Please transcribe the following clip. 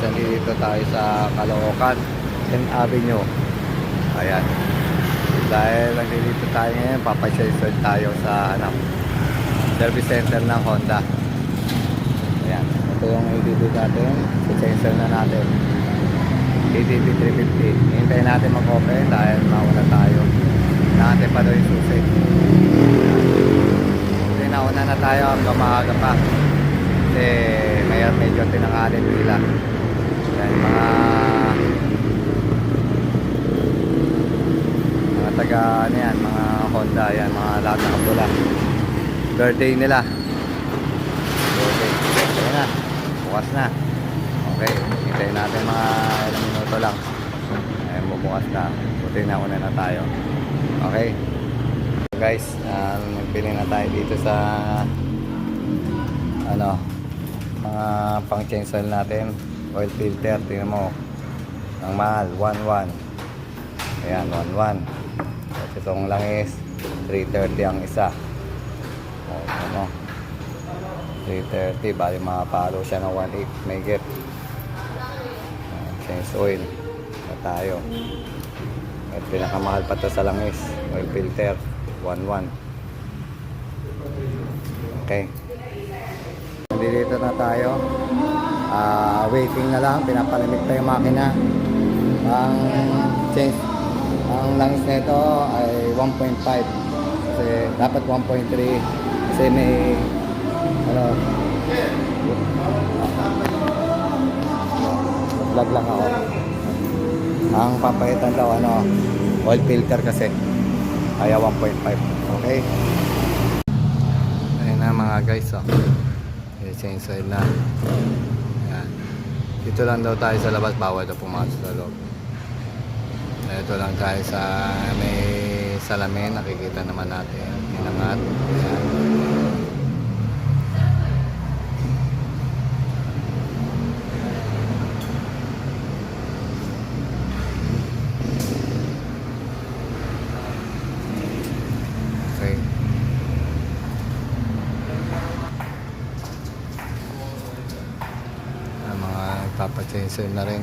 nandito tayo sa Caloocan 10th Avenue. Ayan. Dahil nandito tayo ngayon, papasya-sell tayo sa service center ng Honda. Ayan. Ito yung ADB natin. Sensor na natin. ADB 350. Hintayin natin mag-open dahil mauna tayo. Natin pa daw yung susi. Kasi nauna na tayo hanggang maaga pa. Kasi ngayon medyo tinangalin nila. Yan, mga taga ano yan, mga Honda yan, mga lahat na kapula. Birthday nila. Birthday. Kaya na. Bukas na. Okay. Hintayin natin mga ilang minuto lang. Ayan, bubukas na. Buti na una na tayo. Okay. Guys, nagpili na tayo dito sa mga pang change oil natin. Oil filter, tingnan mo. Ang mahal, 1.1. Ayan, 1.1. At itong langis, 330 ang isa. O, ano, 330, bali makapalo siya ng 1.8 may get. Change oil na tayo. At pinakamahal pa to sa langis, oil filter, 1.1. Okay. Dito na tayo. Waiting na lang, pinapalamig pa yung makina. Ang change, ang langis nito ay 1.5 kasi dapat 1.3 kasi may vlog lang ako. Ang papaitan daw oil filter kasi kaya 1.5. Okay, ayun na mga guys, change oil na. Ayan. Dito lang daw tayo sa labas, bawal daw pumasok sa loob. Ito lang tayo sa may salamin, nakikita naman natin inangat. Ayan. Okay. Mga papachange na rin.